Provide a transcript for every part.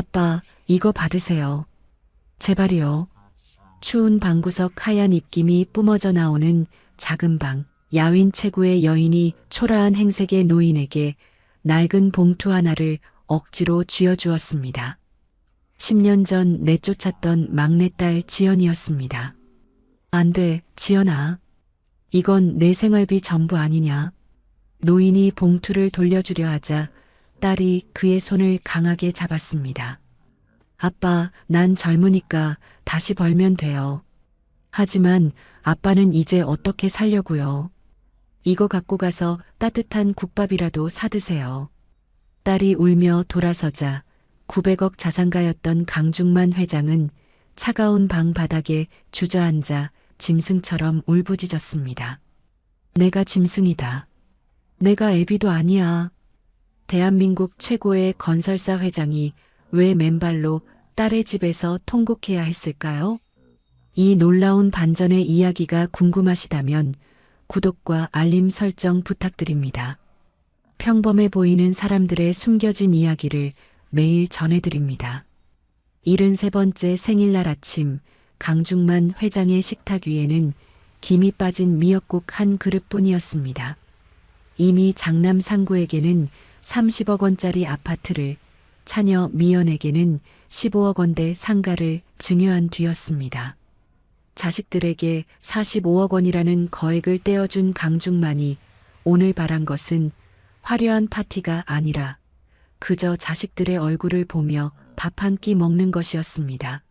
아빠, 이거 받으세요. 제발이요. 추운 방구석 하얀 입김이 뿜어져 나오는 작은 방. 야윈 체구의 여인이 초라한 행색의 노인에게 낡은 봉투 하나를 억지로 쥐어주었습니다. 10년 전 내쫓았던 막내딸 지연이었습니다. 안 돼, 지연아. 이건 내 생활비 전부 아니냐. 노인이 봉투를 돌려주려 하자 딸이 그의 손을 강하게 잡았습니다. 아빠, 난 젊으니까 다시 벌면 돼요. 하지만 아빠는 이제 어떻게 살려고요? 이거 갖고 가서 따뜻한 국밥이라도 사드세요. 딸이 울며 돌아서자 900억 자산가였던 강중만 회장은 차가운 방 바닥에 주저앉아 짐승처럼 울부짖었습니다. 내가 짐승이다. 내가 애비도 아니야. 대한민국 최고의 건설사 회장이 왜 맨발로 딸의 집에서 통곡해야 했을까요? 이 놀라운 반전의 이야기가 궁금하시다면 구독과 알림 설정 부탁드립니다. 평범해 보이는 사람들의 숨겨진 이야기를 매일 전해드립니다. 73번째 생일날 아침 강중만 회장의 식탁 위에는 김이 빠진 미역국 한 그릇뿐이었습니다. 이미 장남 상구에게는 30억 원짜리 아파트를, 차녀 미연에게는 15억 원대 상가를 증여한 뒤였습니다. 자식들에게 45억 원이라는 거액을 떼어준 강중만이 오늘 바란 것은 화려한 파티가 아니라 그저 자식들의 얼굴을 보며 밥 한 끼 먹는 것이었습니다.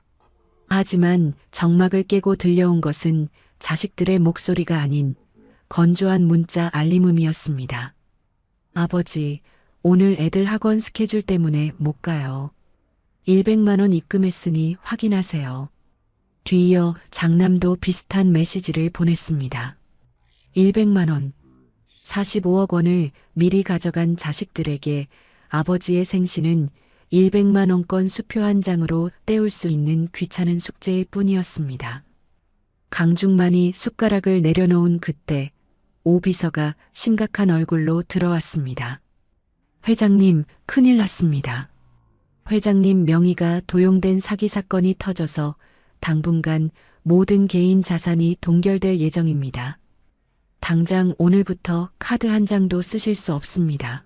하지만 정막을 깨고 들려온 것은 자식들의 목소리가 아닌 건조한 문자 알림음이었습니다. 아버지, 오늘 애들 학원 스케줄 때문에 못 가요. 100만 원 입금했으니 확인하세요. 뒤이어 장남도 비슷한 메시지를 보냈습니다. 100만 원, 45억 원을 미리 가져간 자식들에게 아버지의 생신은 100만 원권 수표 한 장으로 때울 수 있는 귀찮은 숙제일 뿐이었습니다. 강중만이 숟가락을 내려놓은 그때 오 비서가 심각한 얼굴로 들어왔습니다. 회장님, 큰일 났습니다. 회장님 명의가 도용된 사기 사건이 터져서 당분간 모든 개인 자산이 동결될 예정입니다. 당장 오늘부터 카드 한 장도 쓰실 수 없습니다.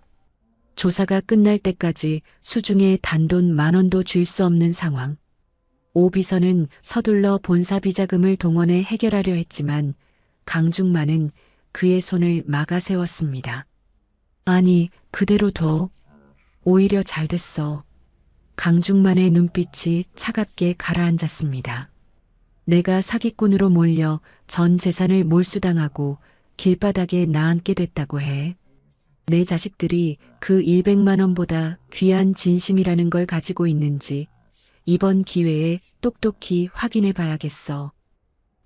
조사가 끝날 때까지 수중에 단돈 10,000원도 줄 수 없는 상황. 오 비서는 서둘러 본사 비자금을 동원해 해결하려 했지만 강중만은 그의 손을 막아 세웠습니다. 아니, 그대로 둬. 오히려 잘 됐어. 강중만의 눈빛이 차갑게 가라앉았습니다. 내가 사기꾼으로 몰려 전 재산을 몰수당하고 길바닥에 나앉게 됐다고 해. 내 자식들이 그 100만 원보다 귀한 진심이라는 걸 가지고 있는지 이번 기회에 똑똑히 확인해 봐야겠어.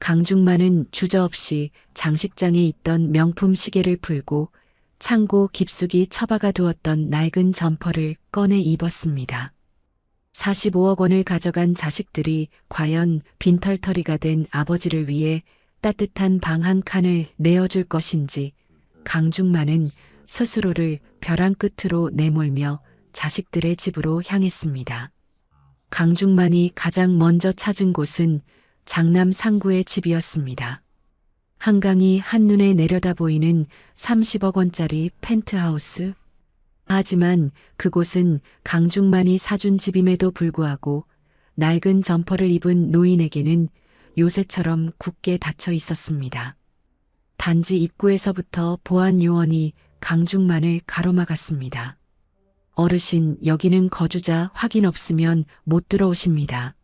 강중만은 주저없이 장식장에 있던 명품 시계를 풀고 창고 깊숙이 처박아 두었던 낡은 점퍼를 꺼내 입었습니다. 45억 원을 가져간 자식들이 과연 빈털터리가 된 아버지를 위해 따뜻한 방 한 칸을 내어줄 것인지 강중만은 스스로를 벼랑 끝으로 내몰며 자식들의 집으로 향했습니다. 강중만이 가장 먼저 찾은 곳은 장남 상구의 집이었습니다. 한강이 한눈에 내려다 보이는 30억 원짜리 펜트하우스. 하지만 그곳은 강중만이 사준 집임에도 불구하고 낡은 점퍼를 입은 노인에게는 요새처럼 굳게 닫혀 있었습니다. 단지 입구에서부터 보안 요원이 강중만을 가로막았습니다. 어르신, 여기는 거주자 확인 없으면 못 들어오십니다.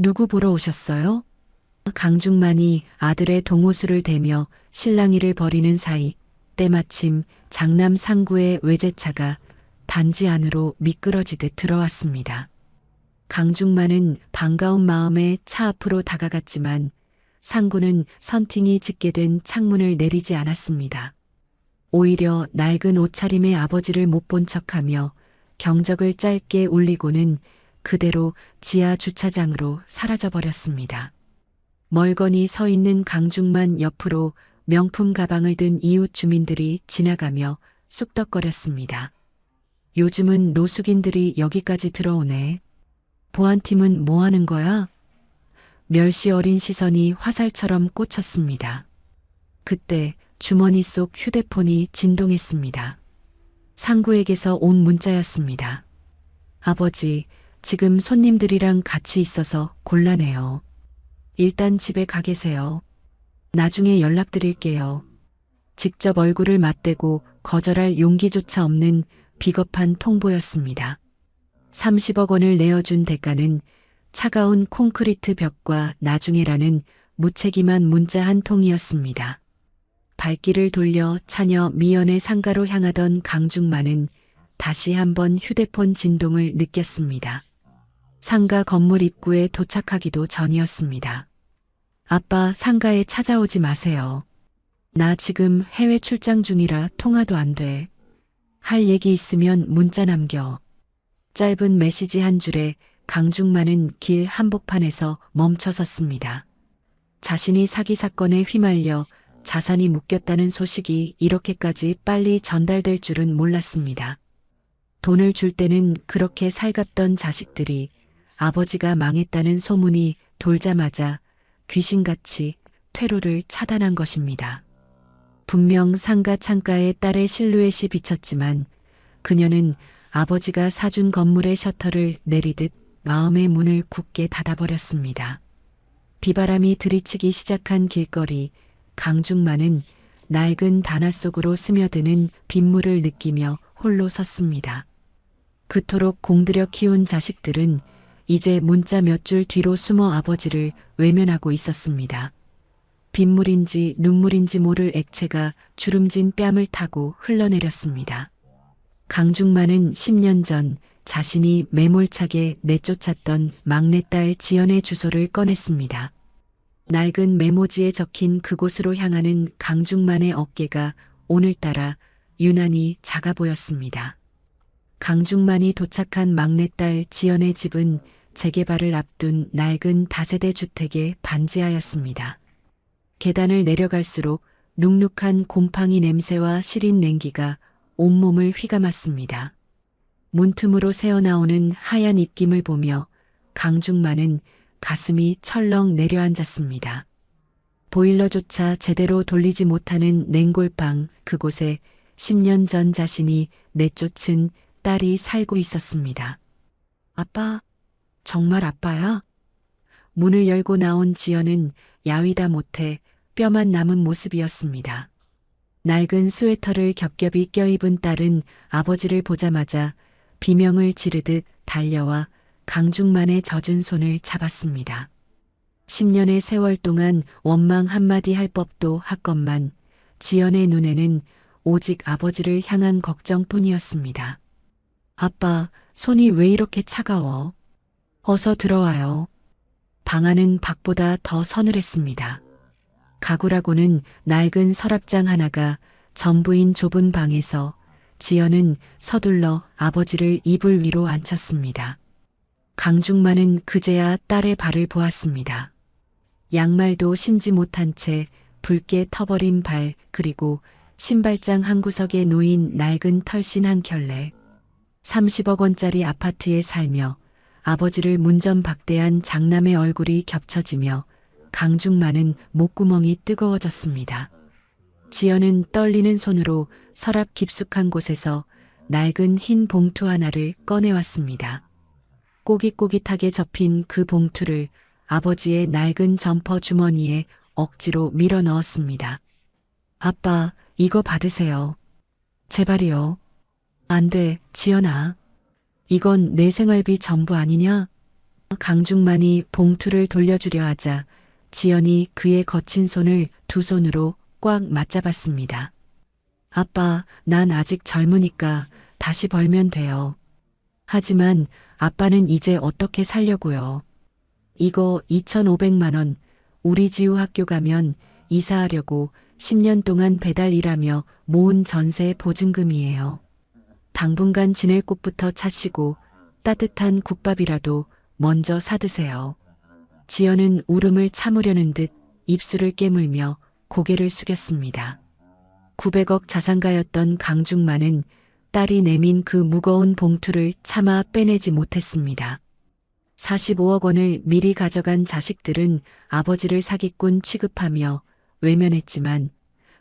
누구 보러 오셨어요? 강중만이 아들의 동호수를 대며 실랑이를 벌이는 사이 때마침 장남 상구의 외제차가 단지 안으로 미끄러지듯 들어왔습니다. 강중만은 반가운 마음에 차 앞으로 다가갔지만 상구는 선팅이 짙게 된 창문을 내리지 않았습니다. 오히려 낡은 옷차림의 아버지를 못 본 척하며 경적을 짧게 울리고는 그대로 지하 주차장으로 사라져버렸습니다. 멀거니 서 있는 강중만 옆으로 명품 가방을 든 이웃 주민들이 지나가며 쑥덕거렸습니다. 요즘은 노숙인들이 여기까지 들어오네. 보안팀은 뭐 하는 거야? 멸시 어린 시선이 화살처럼 꽂혔습니다. 그때 주머니 속 휴대폰이 진동했습니다. 상구에게서 온 문자였습니다. 아버지, 지금 손님들이랑 같이 있어서 곤란해요. 일단 집에 가 계세요. 나중에 연락드릴게요. 직접 얼굴을 맞대고 거절할 용기조차 없는 비겁한 통보였습니다. 30억 원을 내어준 대가는 차가운 콘크리트 벽과 나중에라는 무책임한 문자 한 통이었습니다. 발길을 돌려 차녀 미연의 상가로 향하던 강중만은 다시 한번 휴대폰 진동을 느꼈습니다. 상가 건물 입구에 도착하기도 전이었습니다. 아빠, 상가에 찾아오지 마세요. 나 지금 해외 출장 중이라 통화도 안 돼. 할 얘기 있으면 문자 남겨. 짧은 메시지 한 줄에 강중만은 길 한복판에서 멈춰섰습니다. 자신이 사기 사건에 휘말려 자산이 묶였다는 소식이 이렇게까지 빨리 전달될 줄은 몰랐습니다. 돈을 줄 때는 그렇게 살갑던 자식들이 아버지가 망했다는 소문이 돌자마자 귀신같이 퇴로를 차단한 것입니다. 분명 상가 창가에 딸의 실루엣이 비쳤지만 그녀는 아버지가 사준 건물의 셔터를 내리듯 마음의 문을 굳게 닫아버렸습니다. 비바람이 들이치기 시작한 길거리, 강중만은 낡은 단화 속으로 스며드는 빗물을 느끼며 홀로 섰습니다. 그토록 공들여 키운 자식들은 이제 문자 몇 줄 뒤로 숨어 아버지를 외면하고 있었습니다. 빗물인지 눈물인지 모를 액체가 주름진 뺨을 타고 흘러내렸습니다. 강중만은 10년 전 자신이 매몰차게 내쫓았던 막내딸 지연의 주소를 꺼냈습니다. 낡은 메모지에 적힌 그곳으로 향하는 강중만의 어깨가 오늘따라 유난히 작아 보였습니다. 강중만이 도착한 막내딸 지연의 집은 재개발을 앞둔 낡은 다세대 주택에 반지하였습니다. 계단을 내려갈수록 눅눅한 곰팡이 냄새와 시린 냉기가 온몸을 휘감았습니다. 문틈으로 새어나오는 하얀 입김을 보며 강중만은 가슴이 철렁 내려앉았습니다. 보일러조차 제대로 돌리지 못하는 냉골방 그곳에 10년 전 자신이 내쫓은 딸이 살고 있었습니다. 아빠, 정말 아빠야? 문을 열고 나온 지연은 야위다 못해 뼈만 남은 모습이었습니다. 낡은 스웨터를 겹겹이 껴입은 딸은 아버지를 보자마자 비명을 지르듯 달려와 강중만의 젖은 손을 잡았습니다. 10년의 세월 동안 원망 한마디 할 법도 하건만 지연의 눈에는 오직 아버지를 향한 걱정뿐이었습니다. 아빠, 손이 왜 이렇게 차가워? 어서 들어와요. 방 안은 밖보다 더 서늘했습니다. 가구라고는 낡은 서랍장 하나가 전부인 좁은 방에서 지연은 서둘러 아버지를 이불 위로 앉혔습니다. 강중만은 그제야 딸의 발을 보았습니다. 양말도 신지 못한 채 붉게 터버린 발 그리고 신발장 한 구석에 놓인 낡은 털신 한 켤레. 30억 원짜리 아파트에 살며 아버지를 문전박대한 장남의 얼굴이 겹쳐지며 강중만은 목구멍이 뜨거워졌습니다. 지연은 떨리는 손으로 서랍 깊숙한 곳에서 낡은 흰 봉투 하나를 꺼내왔습니다. 꼬깃꼬깃하게 접힌 그 봉투를 아버지의 낡은 점퍼 주머니에 억지로 밀어 넣었습니다. 아빠, 이거 받으세요. 제발이요. 안 돼, 지연아. 이건 내 생활비 전부 아니냐? 강중만이 봉투를 돌려주려 하자 지연이 그의 거친 손을 두 손으로 꽉 맞잡았습니다. 아빠, 난 아직 젊으니까 다시 벌면 돼요. 하지만 아빠는 이제 어떻게 살려고요? 이거 2,500만 원, 우리 지우 학교 가면 이사하려고 10년 동안 배달 일하며 모은 전세 보증금이에요. 당분간 지낼 곳부터 찾으시고 따뜻한 국밥이라도 먼저 사드세요. 지연은 울음을 참으려는 듯 입술을 깨물며 고개를 숙였습니다. 900억 자산가였던 강중만은 딸이 내민 그 무거운 봉투를 차마 빼내지 못했습니다. 45억 원을 미리 가져간 자식들은 아버지를 사기꾼 취급하며 외면했지만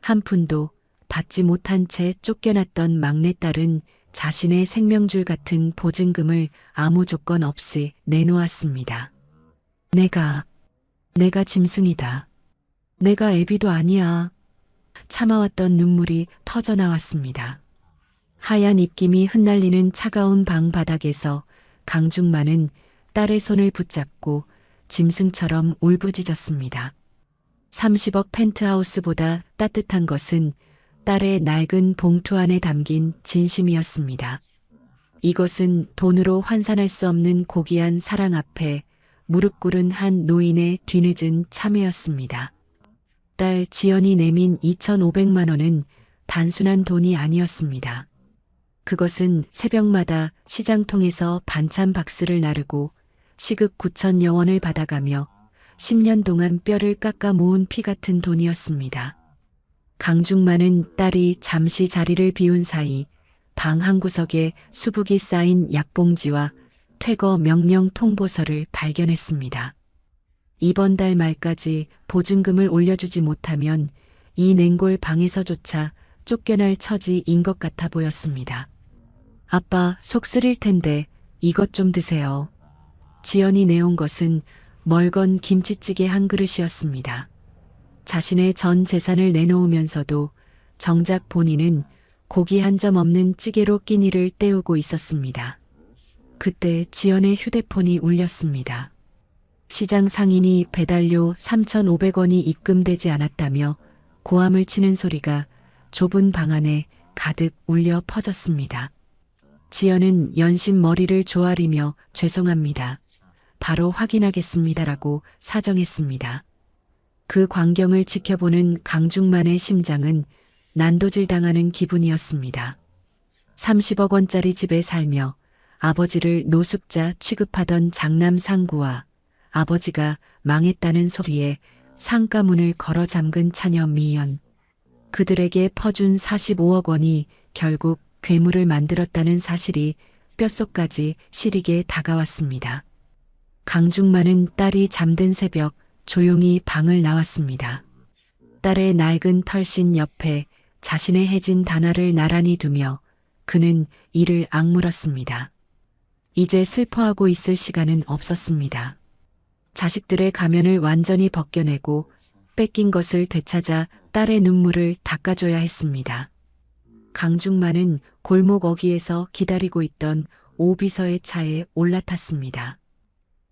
한 푼도 받지 못한 채 쫓겨났던 막내딸은 자신의 생명줄 같은 보증금을 아무 조건 없이 내놓았습니다. 내가 짐승이다. 내가 애비도 아니야. 참아왔던 눈물이 터져 나왔습니다. 하얀 입김이 흩날리는 차가운 방 바닥에서 강중만은 딸의 손을 붙잡고 짐승처럼 울부짖었습니다. 30억 펜트하우스보다 따뜻한 것은 딸의 낡은 봉투 안에 담긴 진심이었습니다. 이것은 돈으로 환산할 수 없는 고귀한 사랑 앞에 무릎 꿇은 한 노인의 뒤늦은 참회였습니다. 딸 지연이 내민 2,500만 원은 단순한 돈이 아니었습니다. 그것은 새벽마다 시장통에서 반찬 박스를 나르고 시급 9,000여 원을 받아가며 10년 동안 뼈를 깎아 모은 피 같은 돈이었습니다. 강중만은 딸이 잠시 자리를 비운 사이 방 한 구석에 수북이 쌓인 약봉지와 퇴거 명령 통보서를 발견했습니다. 이번 달 말까지 보증금을 올려주지 못하면 이 냉골 방에서조차 쫓겨날 처지인 것 같아 보였습니다. 아빠, 속 쓰릴 텐데 이것 좀 드세요. 지연이 내온 것은 멀건 김치찌개 한 그릇이었습니다. 자신의 전 재산을 내놓으면서도 정작 본인은 고기 한 점 없는 찌개로 끼니를 때우고 있었습니다. 그때 지연의 휴대폰이 울렸습니다. 시장 상인이 배달료 3,500원이 입금되지 않았다며 고함을 치는 소리가 좁은 방 안에 가득 울려 퍼졌습니다. 지연은 연신 머리를 조아리며 죄송합니다. 바로 확인하겠습니다라고 사정했습니다. 그 광경을 지켜보는 강중만의 심장은 난도질 당하는 기분이었습니다. 30억 원짜리 집에 살며 아버지를 노숙자 취급하던 장남 상구와 아버지가 망했다는 소리에 상가문을 걸어 잠근 처녀 미연. 그들에게 퍼준 45억 원이 결국 괴물을 만들었다는 사실이 뼛속까지 시리게 다가왔습니다. 강중만은 딸이 잠든 새벽 조용히 방을 나왔습니다. 딸의 낡은 털신 옆에 자신의 해진 단화를 나란히 두며 그는 이를 악물었습니다. 이제 슬퍼하고 있을 시간은 없었습니다. 자식들의 가면을 완전히 벗겨내고 뺏긴 것을 되찾아 딸의 눈물을 닦아줘야 했습니다. 강중만은 골목 어귀에서 기다리고 있던 오비서의 차에 올라탔습니다.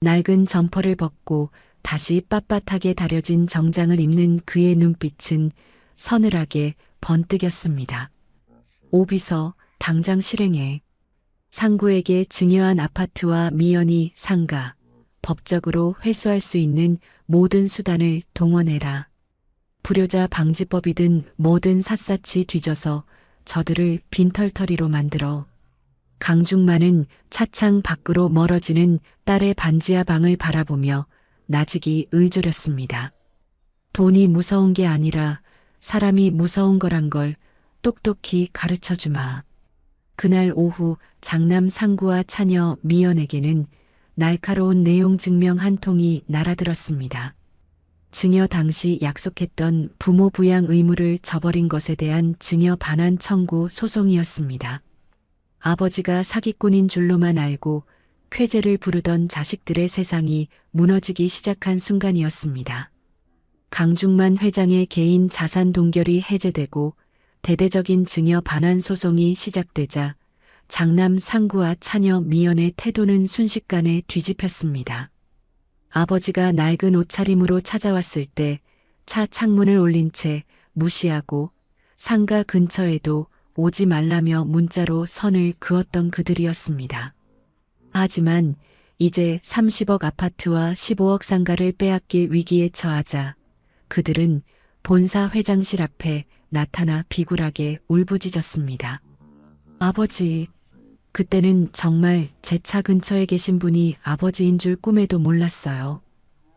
낡은 점퍼를 벗고 다시 빳빳하게 다려진 정장을 입는 그의 눈빛은 서늘하게 번뜩였습니다. 오비서, 당장 실행해. 상구에게 증여한 아파트와 미연이 상가, 법적으로 회수할 수 있는 모든 수단을 동원해라. 불효자 방지법이든 뭐든 샅샅이 뒤져서 저들을 빈털터리로 만들어. 강중만은 차창 밖으로 멀어지는 딸의 반지하 방을 바라보며 나직이 의졸였습니다. 돈이 무서운 게 아니라 사람이 무서운 거란 걸 똑똑히 가르쳐주마. 그날 오후 장남 상구와 차녀 미연에게는 날카로운 내용 증명 한 통이 날아들었습니다. 증여 당시 약속했던 부모 부양 의무를 저버린 것에 대한 증여 반환 청구 소송이었습니다. 아버지가 사기꾼인 줄로만 알고 쾌재를 부르던 자식들의 세상이 무너지기 시작한 순간이었습니다. 강중만 회장의 개인 자산 동결이 해제되고 대대적인 증여 반환 소송이 시작되자 장남 상구와 차녀 미연의 태도는 순식간에 뒤집혔습니다. 아버지가 낡은 옷차림으로 찾아왔을 때 차 창문을 올린 채 무시하고 상가 근처에도 오지 말라며 문자로 선을 그었던 그들이었습니다. 하지만 이제 30억 아파트와 15억 상가를 빼앗길 위기에 처하자 그들은 본사 회장실 앞에 나타나 비굴하게 울부짖었습니다. 아버지, 그때는 정말 제 차 근처에 계신 분이 아버지인 줄 꿈에도 몰랐어요.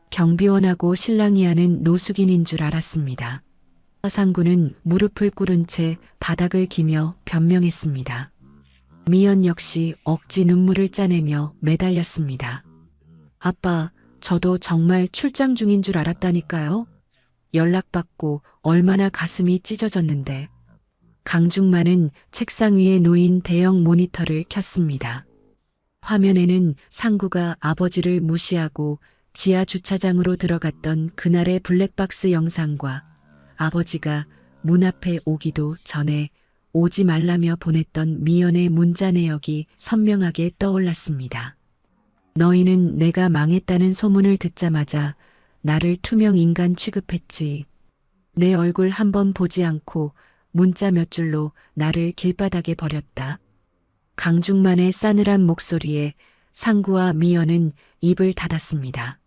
경비원하고 신랑이 하는 노숙인인 줄 알았습니다. 상구는 무릎을 꿇은 채 바닥을 기며 변명했습니다. 미연 역시 억지 눈물을 짜내며 매달렸습니다. 아빠, 저도 정말 출장 중인 줄 알았다니까요. 연락받고 얼마나 가슴이 찢어졌는데. 강중만은 책상 위에 놓인 대형 모니터를 켰습니다. 화면에는 상구가 아버지를 무시하고 지하 주차장으로 들어갔던 그날의 블랙박스 영상과 아버지가 문 앞에 오기도 전에 오지 말라며 보냈던 미연의 문자 내역이 선명하게 떠올랐습니다. 너희는 내가 망했다는 소문을 듣자마자 나를 투명 인간 취급했지. 내 얼굴 한번 보지 않고 문자 몇 줄로 나를 길바닥에 버렸다. 강중만의 싸늘한 목소리에 상구와 미연은 입을 닫았습니다.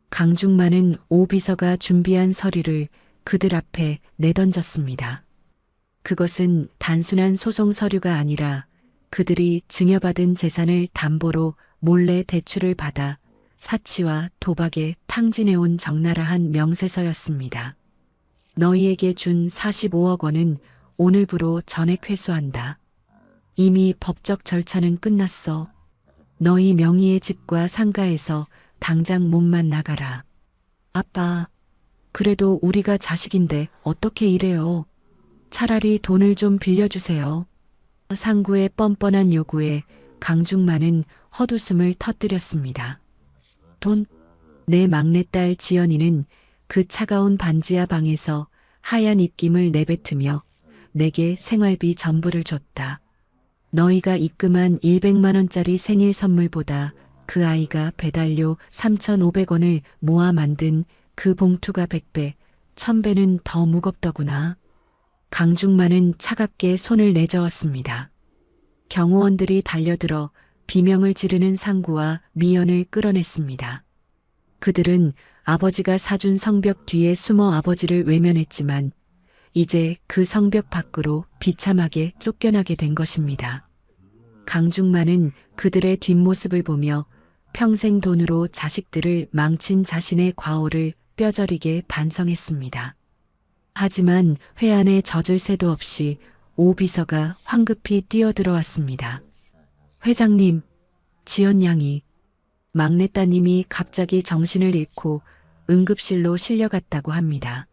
강중만은 오 비서가 준비한 서류를 그들 앞에 내던졌습니다. 그것은 단순한 소송 서류가 아니라 그들이 증여받은 재산을 담보로 몰래 대출을 받아 사치와 도박에 탕진해온 적나라한 명세서였습니다. 너희에게 준 45억 원은 오늘부로 전액 회수한다. 이미 법적 절차는 끝났어. 너희 명의의 집과 상가에서 당장 몸만 나가라. 아빠, 그래도 우리가 자식인데 어떻게 이래요? 차라리 돈을 좀 빌려주세요. 상구의 뻔뻔한 요구에 강중만은 헛웃음을 터뜨렸습니다. 돈? 내 막내딸 지연이는 그 차가운 반지하 방에서 하얀 입김을 내뱉으며 내게 생활비 전부를 줬다. 너희가 입금한 100만 원짜리 생일 선물보다 그 아이가 배달료 3,500원을 모아 만든 그 봉투가 100배, 1000배는 더 무겁더구나. 강중만은 차갑게 손을 내저었습니다. 경호원들이 달려들어 비명을 지르는 상구와 미연을 끌어냈습니다. 그들은 아버지가 사준 성벽 뒤에 숨어 아버지를 외면했지만 이제 그 성벽 밖으로 비참하게 쫓겨나게 된 것입니다. 강중만은 그들의 뒷모습을 보며 평생 돈으로 자식들을 망친 자신의 과오를 뼈저리게 반성했습니다. 하지만 회안에 젖을 새도 없이 오 비서가 황급히 뛰어들어왔습니다. 회장님, 지연 양이. 막내 따님이 갑자기 정신을 잃고 응급실로 실려갔다고 합니다.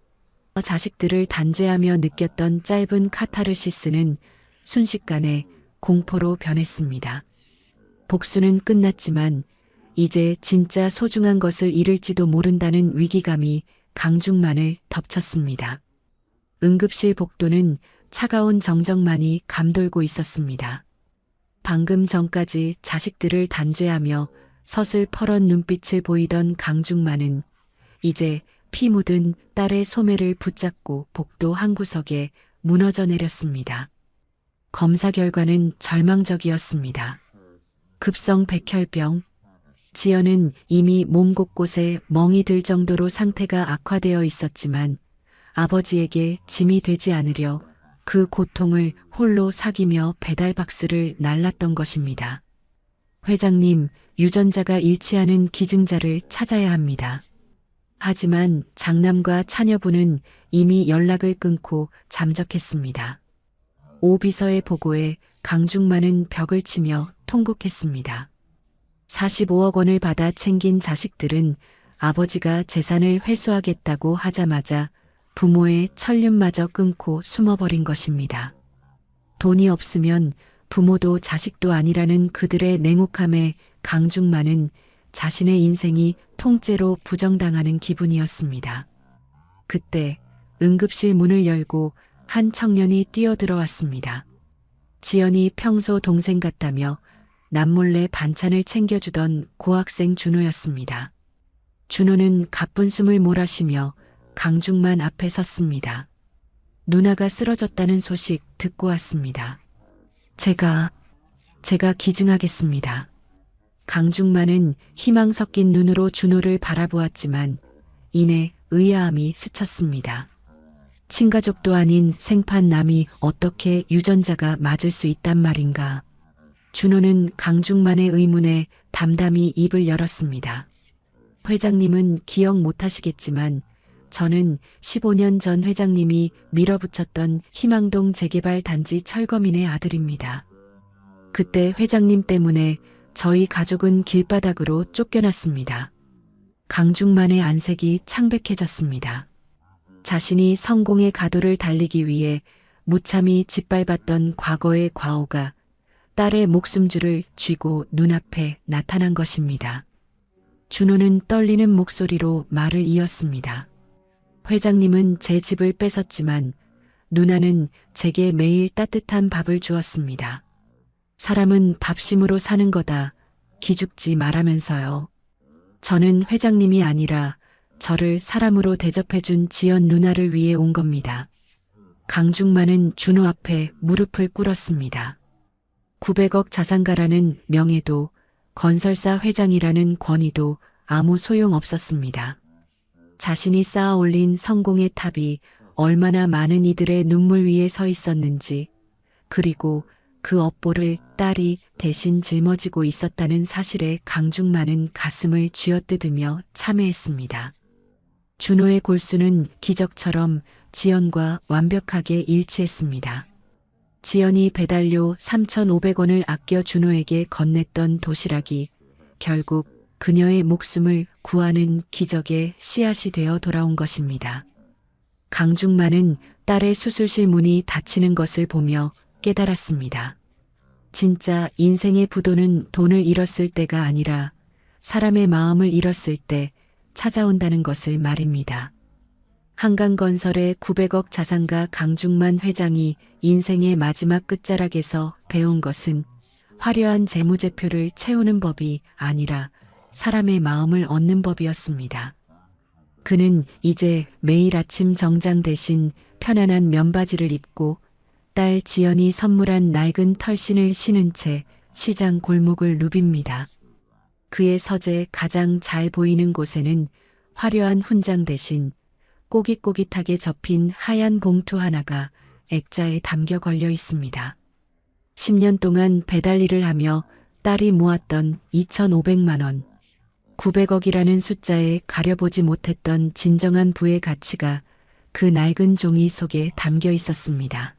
자식들을 단죄하며 느꼈던 짧은 카타르시스는 순식간에 공포로 변했습니다. 복수는 끝났지만 이제 진짜 소중한 것을 잃을지도 모른다는 위기감이 강중만을 덮쳤습니다. 응급실 복도는 차가운 정적만이 감돌고 있었습니다. 방금 전까지 자식들을 단죄하며 서슬퍼런 눈빛을 보이던 강중만은 이제 피 묻은 딸의 소매를 붙잡고 복도 한 구석에 무너져 내렸습니다. 검사 결과는 절망적이었습니다. 급성 백혈병. 지연은 이미 몸 곳곳에 멍이 들 정도로 상태가 악화되어 있었지만 아버지에게 짐이 되지 않으려 그 고통을 홀로 사귀며 배달 박스를 날랐던 것입니다. 회장님, 유전자가 일치하는 기증자를 찾아야 합니다. 하지만 장남과 차녀부는 이미 연락을 끊고 잠적했습니다. 오 비서의 보고에 강중만은 벽을 치며 통곡했습니다. 45억 원을 받아 챙긴 자식들은 아버지가 재산을 회수하겠다고 하자마자 부모의 천륜마저 끊고 숨어버린 것입니다. 돈이 없으면 부모도 자식도 아니라는 그들의 냉혹함에 강중만은 자신의 인생이 통째로 부정당하는 기분이었습니다. 그때 응급실 문을 열고 한 청년이 뛰어들어왔습니다. 지연이 평소 동생 같다며 남몰래 반찬을 챙겨주던 고학생 준호였습니다. 준호는 가쁜 숨을 몰아쉬며 강중만 앞에 섰습니다. 누나가 쓰러졌다는 소식 듣고 왔습니다. 제가 기증하겠습니다. 강중만은 희망 섞인 눈으로 준호를 바라보았지만 이내 의아함이 스쳤습니다. 친가족도 아닌 생판 남이 어떻게 유전자가 맞을 수 있단 말인가. 준호는 강중만의 의문에 담담히 입을 열었습니다. 회장님은 기억 못하시겠지만 저는 15년 전 회장님이 밀어붙였던 희망동 재개발 단지 철거민의 아들입니다. 그때 회장님 때문에 저희 가족은 길바닥으로 쫓겨났습니다. 강중만의 안색이 창백해졌습니다. 자신이 성공의 가도를 달리기 위해 무참히 짓밟았던 과거의 과오가 딸의 목숨줄을 쥐고 눈앞에 나타난 것입니다. 준호는 떨리는 목소리로 말을 이었습니다. 회장님은 제 집을 뺏었지만 누나는 제게 매일 따뜻한 밥을 주었습니다. 사람은 밥심으로 사는 거다. 기죽지 말하면서요. 저는 회장님이 아니라 저를 사람으로 대접해준 지연 누나를 위해 온 겁니다. 강중만은 준호 앞에 무릎을 꿇었습니다. 900억 자산가라는 명예도 건설사 회장이라는 권위도 아무 소용 없었습니다. 자신이 쌓아 올린 성공의 탑이 얼마나 많은 이들의 눈물 위에 서 있었는지, 그리고 그 업보를 딸이 대신 짊어지고 있었다는 사실에 강중만은 가슴을 쥐어뜯으며 참회했습니다. 준호의 골수는 기적처럼 지연과 완벽하게 일치했습니다. 지연이 배달료 3,500원을 아껴 준호에게 건넸던 도시락이 결국 그녀의 목숨을 구하는 기적의 씨앗이 되어 돌아온 것입니다. 강중만은 딸의 수술실 문이 닫히는 것을 보며 깨달았습니다. 진짜 인생의 부도는 돈을 잃었을 때가 아니라 사람의 마음을 잃었을 때 찾아온다는 것을 말입니다. 한강건설의 900억 자산가 강중만 회장이 인생의 마지막 끝자락에서 배운 것은 화려한 재무제표를 채우는 법이 아니라 사람의 마음을 얻는 법이었습니다. 그는 이제 매일 아침 정장 대신 편안한 면바지를 입고 딸 지연이 선물한 낡은 털신을 신은 채 시장 골목을 누빕니다. 그의 서재 가장 잘 보이는 곳에는 화려한 훈장 대신 꼬깃꼬깃하게 접힌 하얀 봉투 하나가 액자에 담겨 걸려 있습니다. 10년 동안 배달 일을 하며 딸이 모았던 2,500만 원. 900억이라는 숫자에 가려보지 못했던 진정한 부의 가치가 그 낡은 종이 속에 담겨 있었습니다.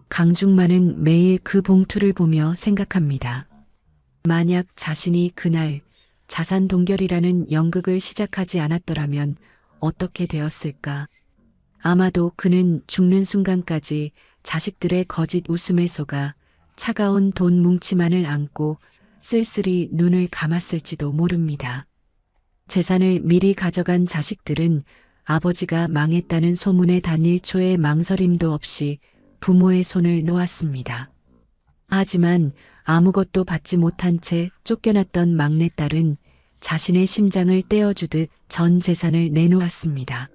강중만은 매일 그 봉투를 보며 생각합니다. 만약 자신이 그날 자산 동결이라는 연극을 시작하지 않았더라면 어떻게 되었을까? 아마도 그는 죽는 순간까지 자식들의 거짓 웃음에 속아 차가운 돈 뭉치만을 안고 쓸쓸히 눈을 감았을지도 모릅니다. 재산을 미리 가져간 자식들은 아버지가 망했다는 소문에 단 1초의 망설임도 없이 부모의 손을 놓았습니다. 하지만 아무것도 받지 못한 채 쫓겨났던 막내딸은 자신의 심장을 떼어주듯 전 재산을 내놓았습니다.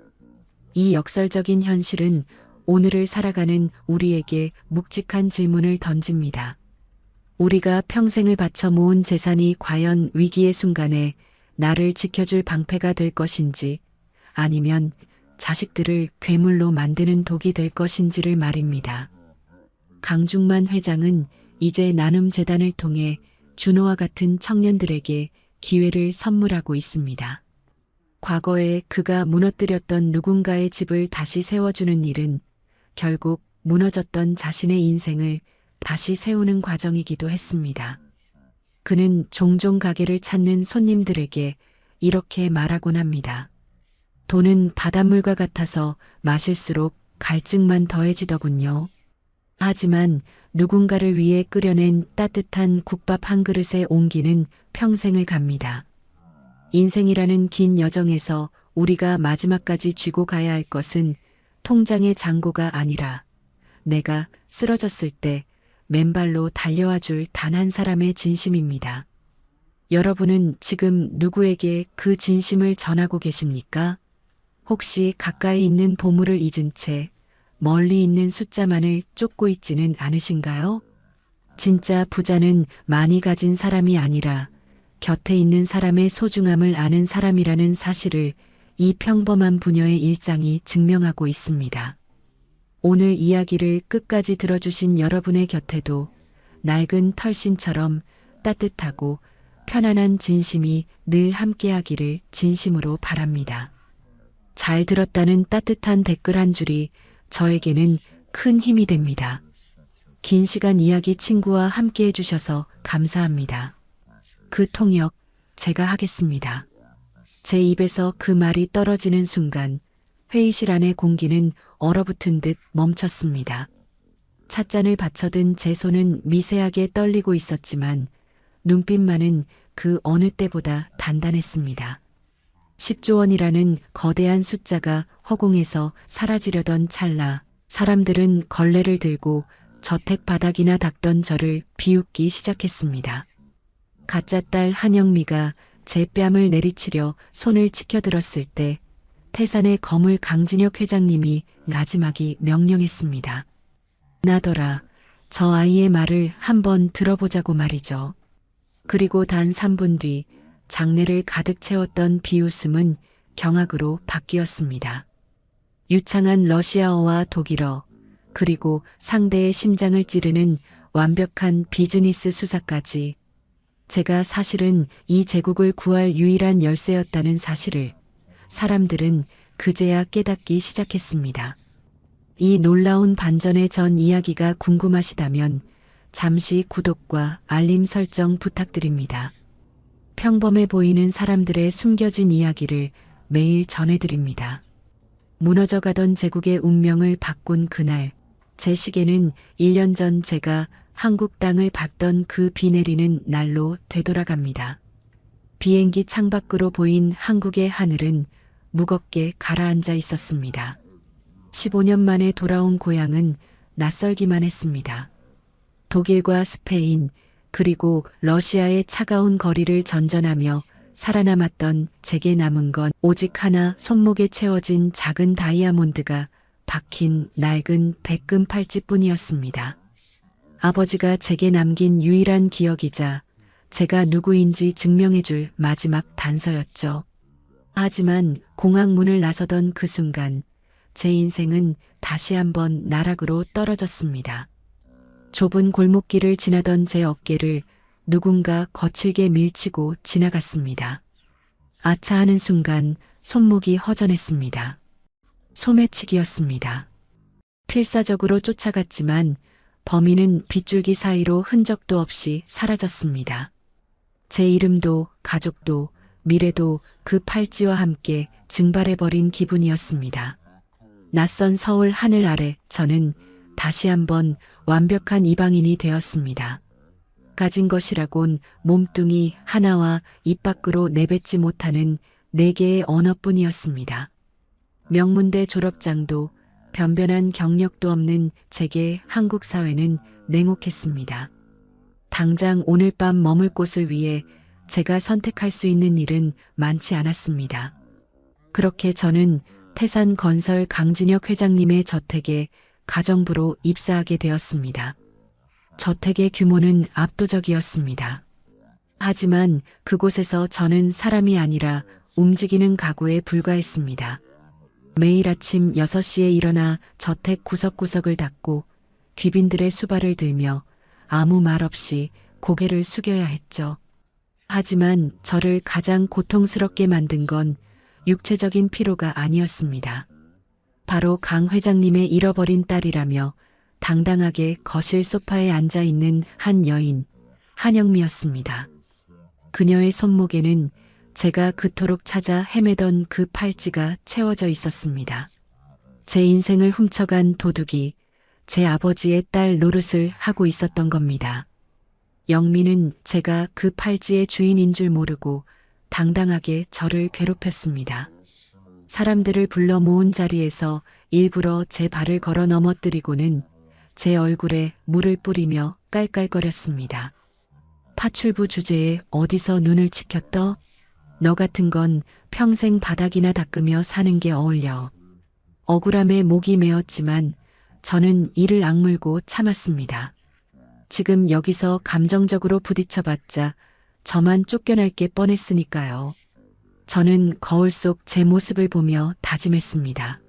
이 역설적인 현실은 오늘을 살아가는 우리에게 묵직한 질문을 던집니다. 우리가 평생을 바쳐 모은 재산이 과연 위기의 순간에 나를 지켜줄 방패가 될 것인지 아니면 자식들을 괴물로 만드는 독이 될 것인지를 말입니다. 강중만 회장은 이제 나눔재단을 통해 준호와 같은 청년들에게 기회를 선물하고 있습니다. 과거에 그가 무너뜨렸던 누군가의 집을 다시 세워주는 일은 결국 무너졌던 자신의 인생을 다시 세우는 과정이기도 했습니다. 그는 종종 가게를 찾는 손님들에게 이렇게 말하곤 합니다. 돈은 바닷물과 같아서 마실수록 갈증만 더해지더군요. 하지만 누군가를 위해 끓여낸 따뜻한 국밥 한 그릇의 온기는 평생을 갑니다. 인생이라는 긴 여정에서 우리가 마지막까지 쥐고 가야 할 것은 통장의 잔고가 아니라 내가 쓰러졌을 때 맨발로 달려와 줄 단 한 사람의 진심입니다. 여러분은 지금 누구에게 그 진심을 전하고 계십니까? 혹시 가까이 있는 보물을 잊은 채 멀리 있는 숫자만을 쫓고 있지는 않으신가요? 진짜 부자는 많이 가진 사람이 아니라 곁에 있는 사람의 소중함을 아는 사람이라는 사실을 이 평범한 부녀의 일장이 증명하고 있습니다. 오늘 이야기를 끝까지 들어주신 여러분의 곁에도 낡은 털신처럼 따뜻하고 편안한 진심이 늘 함께하기를 진심으로 바랍니다. 잘 들었다는 따뜻한 댓글 한 줄이 저에게는 큰 힘이 됩니다. 긴 시간 이야기 친구와 함께 해주셔서 감사합니다. 그 통역 제가 하겠습니다. 제 입에서 그 말이 떨어지는 순간 회의실 안의 공기는 얼어붙은 듯 멈췄습니다. 찻잔을 받쳐든 제 손은 미세하게 떨리고 있었지만 눈빛만은 그 어느 때보다 단단했습니다. 10조 원이라는 거대한 숫자가 허공에서 사라지려던 찰나 사람들은 걸레를 들고 저택 바닥이나 닦던 저를 비웃기 시작했습니다. 가짜 딸 한영미가 제 뺨을 내리치려 손을 치켜들었을 때 태산의 거물 강진혁 회장님이 나지막이 명령했습니다. 나더라. 저 아이의 말을 한번 들어보자고 말이죠. 그리고 단 3분 뒤 장내를 가득 채웠던 비웃음은 경악으로 바뀌었습니다. 유창한 러시아어와 독일어, 그리고 상대의 심장을 찌르는 완벽한 비즈니스 수사까지 제가 사실은 이 제국을 구할 유일한 열쇠였다는 사실을 사람들은 그제야 깨닫기 시작했습니다. 이 놀라운 반전의 전 이야기가 궁금하시다면 잠시 구독과 알림 설정 부탁드립니다. 평범해 보이는 사람들의 숨겨진 이야기를 매일 전해드립니다. 무너져가던 제국의 운명을 바꾼 그날, 제 시계는 1년 전 제가 한국 땅을 밟던 그 비 내리는 날로 되돌아갑니다. 비행기 창밖으로 보인 한국의 하늘은 무겁게 가라앉아 있었습니다. 15년 만에 돌아온 고향은 낯설기만 했습니다. 독일과 스페인, 그리고 러시아의 차가운 거리를 전전하며 살아남았던 제게 남은 건 오직 하나, 손목에 채워진 작은 다이아몬드가 박힌 낡은 백금 팔찌뿐이었습니다. 아버지가 제게 남긴 유일한 기억이자 제가 누구인지 증명해줄 마지막 단서였죠. 하지만 공항 문을 나서던 그 순간 제 인생은 다시 한번 나락으로 떨어졌습니다. 좁은 골목길을 지나던 제 어깨를 누군가 거칠게 밀치고 지나갔습니다. 아차 하는 순간 손목이 허전했습니다. 소매치기였습니다. 필사적으로 쫓아갔지만 범인은 빗줄기 사이로 흔적도 없이 사라졌습니다. 제 이름도 가족도 미래도 그 팔찌와 함께 증발해버린 기분이었습니다. 낯선 서울 하늘 아래 저는 다시 한번 완벽한 이방인이 되었습니다. 가진 것이라곤 몸뚱이 하나와 입 밖으로 내뱉지 못하는 4개의 언어뿐이었습니다. 명문대 졸업장도 변변한 경력도 없는 제게 한국 사회는 냉혹했습니다. 당장 오늘 밤 머물 곳을 위해 제가 선택할 수 있는 일은 많지 않았습니다. 그렇게 저는 태산건설 강진혁 회장님의 저택에 가정부로 입사하게 되었습니다. 저택의 규모는 압도적이었습니다. 하지만 그곳에서 저는 사람이 아니라 움직이는 가구에 불과했습니다. 매일 아침 6시에 일어나 저택 구석구석을 닦고 귀빈들의 수발을 들며 아무 말 없이 고개를 숙여야 했죠. 하지만 저를 가장 고통스럽게 만든 건 육체적인 피로가 아니었습니다. 바로 강 회장님의 잃어버린 딸이라며 당당하게 거실 소파에 앉아 있는 한 여인, 한영미였습니다. 그녀의 손목에는 제가 그토록 찾아 헤매던 그 팔찌가 채워져 있었습니다. 제 인생을 훔쳐간 도둑이 제 아버지의 딸 노릇을 하고 있었던 겁니다. 영미는 제가 그 팔찌의 주인인 줄 모르고 당당하게 저를 괴롭혔습니다. 사람들을 불러 모은 자리에서 일부러 제 발을 걸어 넘어뜨리고는 제 얼굴에 물을 뿌리며 깔깔거렸습니다. 파출부 주제에 어디서 눈을 치켰더? 너 같은 건 평생 바닥이나 닦으며 사는 게 어울려. 억울함에 목이 메었지만 저는 이를 악물고 참았습니다. 지금 여기서 감정적으로 부딪혀봤자 저만 쫓겨날 게 뻔했으니까요. 저는 거울 속 제 모습을 보며 다짐했습니다.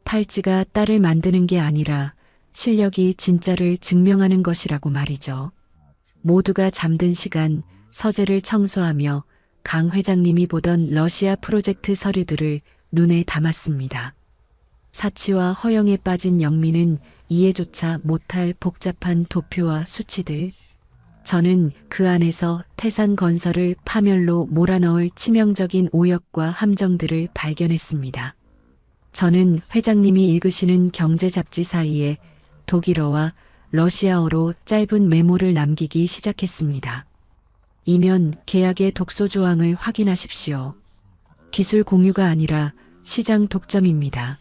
팔찌가 딸을 만드는 게 아니라 실력이 진짜를 증명하는 것이라고 말이죠. 모두가 잠든 시간 서재를 청소하며 강 회장님이 보던 러시아 프로젝트 서류들을 눈에 담았습니다. 사치와 허영에 빠진 영미는 이해조차 못할 복잡한 도표와 수치들, 저는 그 안에서 태산건설을 파멸로 몰아넣을 치명적인 오역과 함정들을 발견했습니다. 저는 회장님이 읽으시는 경제 잡지 사이에 독일어와 러시아어로 짧은 메모를 남기기 시작했습니다. 이면 계약의 독소 조항을 확인하십시오. 기술 공유가 아니라 시장 독점입니다.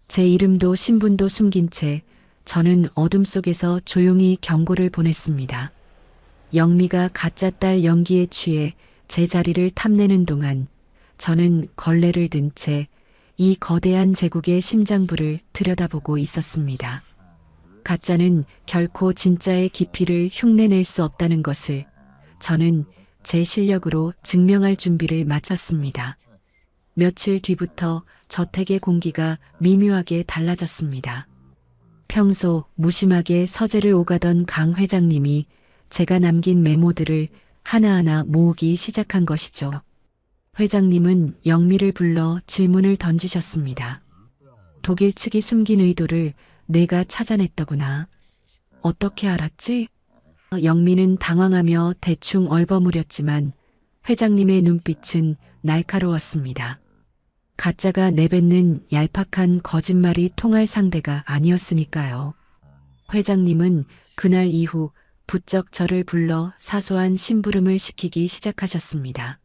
제 이름도 신분도 숨긴 채 저는 어둠 속에서 조용히 경고를 보냈습니다. 영미가 가짜 딸 연기에 취해 제 자리를 탐내는 동안 저는 걸레를 든 채 이 거대한 제국의 심장부를 들여다보고 있었습니다. 가짜는 결코 진짜의 깊이를 흉내낼 수 없다는 것을 저는 제 실력으로 증명할 준비를 마쳤습니다. 며칠 뒤부터 저택의 공기가 미묘하게 달라졌습니다. 평소 무심하게 서재를 오가던 강 회장님이 제가 남긴 메모들을 하나하나 모으기 시작한 것이죠. 회장님은 영미를 불러 질문을 던지셨습니다. 독일 측이 숨긴 의도를 내가 찾아냈더구나. 어떻게 알았지? 영미는 당황하며 대충 얼버무렸지만 회장님의 눈빛은 날카로웠습니다. 가짜가 내뱉는 얄팍한 거짓말이 통할 상대가 아니었으니까요. 회장님은 그날 이후 부쩍 저를 불러 사소한 심부름을 시키기 시작하셨습니다.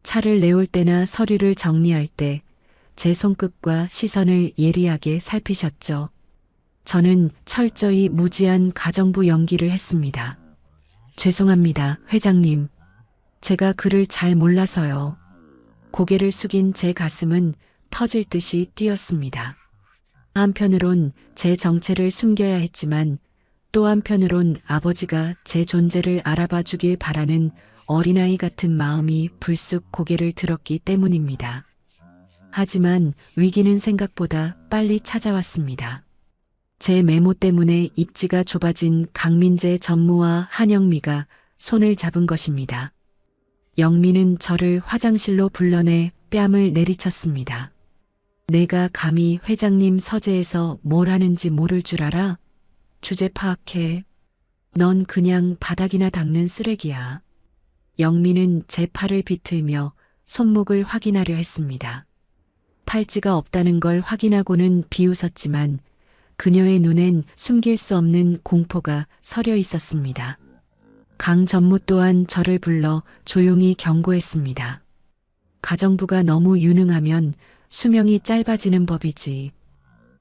차를 내올 때나 서류를 정리할 때 제 손끝과 시선을 예리하게 살피셨죠. 저는 철저히 무지한 가정부 연기를 했습니다. 죄송합니다, 회장님. 제가 그를 잘 몰라서요. 고개를 숙인 제 가슴은 터질 듯이 뛰었습니다. 한편으론 제 정체를 숨겨야 했지만 또 한편으론 아버지가 제 존재를 알아봐 주길 바라는 어린아이 같은 마음이 불쑥 고개를 들었기 때문입니다. 하지만 위기는 생각보다 빨리 찾아왔습니다. 제 메모 때문에 입지가 좁아진 강민재 전무와 한영미가 손을 잡은 것입니다. 영미는 저를 화장실로 불러내 뺨을 내리쳤습니다. 내가 감히 회장님 서재에서 뭘 하는지 모를 줄 알아? 주제 파악해. 넌 그냥 바닥이나 닦는 쓰레기야. 영미는 제 팔을 비틀며 손목을 확인하려 했습니다. 팔찌가 없다는 걸 확인하고는 비웃었지만 그녀의 눈엔 숨길 수 없는 공포가 서려 있었습니다. 강 전무 또한 저를 불러 조용히 경고했습니다. 가정부가 너무 유능하면 수명이 짧아지는 법이지.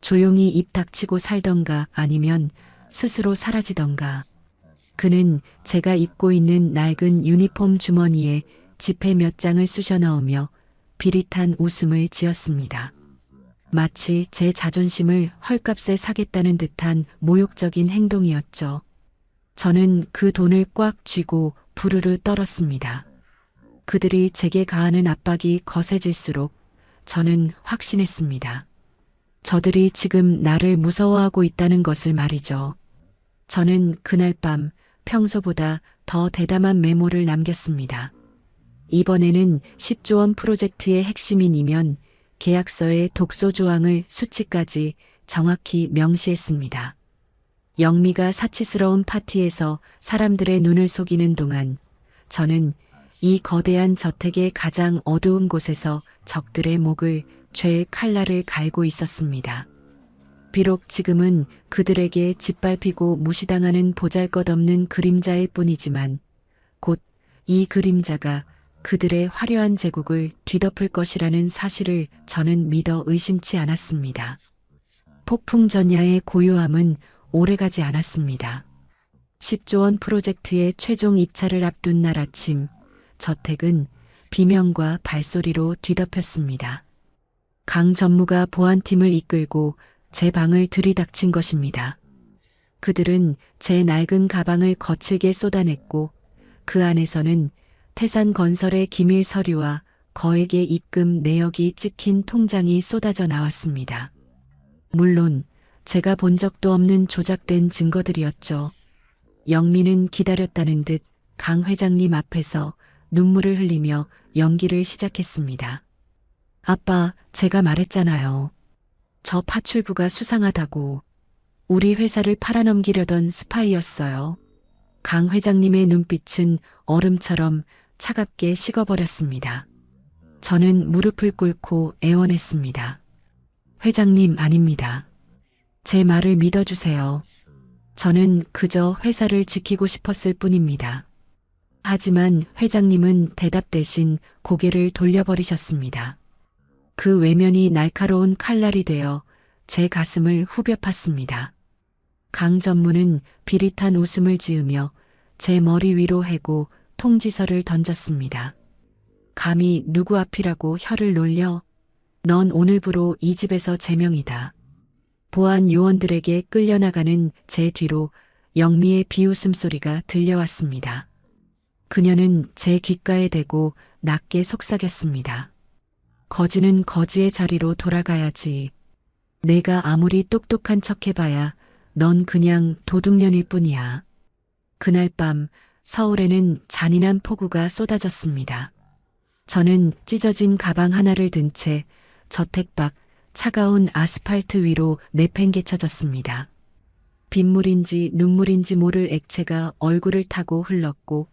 조용히 입 닥치고 살던가 아니면 스스로 사라지던가. 그는 제가 입고 있는 낡은 유니폼 주머니에 지폐 몇 장을 쑤셔 넣으며 비릿한 웃음을 지었습니다. 마치 제 자존심을 헐값에 사겠다는 듯한 모욕적인 행동이었죠. 저는 그 돈을 꽉 쥐고 부르르 떨었습니다. 그들이 제게 가하는 압박이 거세질수록 저는 확신했습니다. 저들이 지금 나를 무서워하고 있다는 것을 말이죠. 저는 그날 밤 평소보다 더 대담한 메모를 남겼습니다. 이번에는 10조 원 프로젝트의 핵심인이면 계약서의 독소 조항을 수치까지 정확히 명시했습니다. 영미가 사치스러운 파티에서 사람들의 눈을 속이는 동안 저는 이 거대한 저택의 가장 어두운 곳에서 적들의 목을 죄의 칼날을 갈고 있었습니다. 비록 지금은 그들에게 짓밟히고 무시당하는 보잘것없는 그림자일 뿐이지만 곧 이 그림자가 그들의 화려한 제국을 뒤덮을 것이라는 사실을 저는 믿어 의심치 않았습니다. 폭풍 전야의 고요함은 오래가지 않았습니다. 10조 원 프로젝트의 최종 입찰을 앞둔 날 아침, 저택은 비명과 발소리로 뒤덮였습니다. 강 전무가 보안팀을 이끌고 제 방을 들이닥친 것입니다. 그들은 제 낡은 가방을 거칠게 쏟아냈고 그 안에서는 태산건설의 기밀 서류와 거액의 입금 내역이 찍힌 통장이 쏟아져 나왔습니다. 물론 제가 본 적도 없는 조작된 증거들이었죠. 영미는 기다렸다는 듯 강 회장님 앞에서 눈물을 흘리며 연기를 시작했습니다. 아빠, 제가 말했잖아요. 저 파출부가 수상하다고. 우리 회사를 팔아넘기려던 스파이였어요. 강 회장님의 눈빛은 얼음처럼 차갑게 식어버렸습니다. 저는 무릎을 꿇고 애원했습니다. 회장님 아닙니다. 제 말을 믿어주세요. 저는 그저 회사를 지키고 싶었을 뿐입니다. 하지만 회장님은 대답 대신 고개를 돌려버리셨습니다. 그 외면이 날카로운 칼날이 되어 제 가슴을 후벼 팠습니다. 강 전무는 비릿한 웃음을 지으며 제 머리 위로 해고 통지서를 던졌습니다. 감히 누구 앞이라고 혀를 놀려? 넌 오늘부로 이 집에서 제명이다. 보안 요원들에게 끌려나가는 제 뒤로 영미의 비웃음 소리가 들려왔습니다. 그녀는 제 귓가에 대고 낮게 속삭였습니다. 거지는 거지의 자리로 돌아가야지. 내가 아무리 똑똑한 척해봐야 넌 그냥 도둑년일 뿐이야. 그날 밤 서울에는 잔인한 폭우가 쏟아졌습니다. 저는 찢어진 가방 하나를 든 채 저택 밖 차가운 아스팔트 위로 내팽개쳐졌습니다. 빗물인지 눈물인지 모를 액체가 얼굴을 타고 흘렀고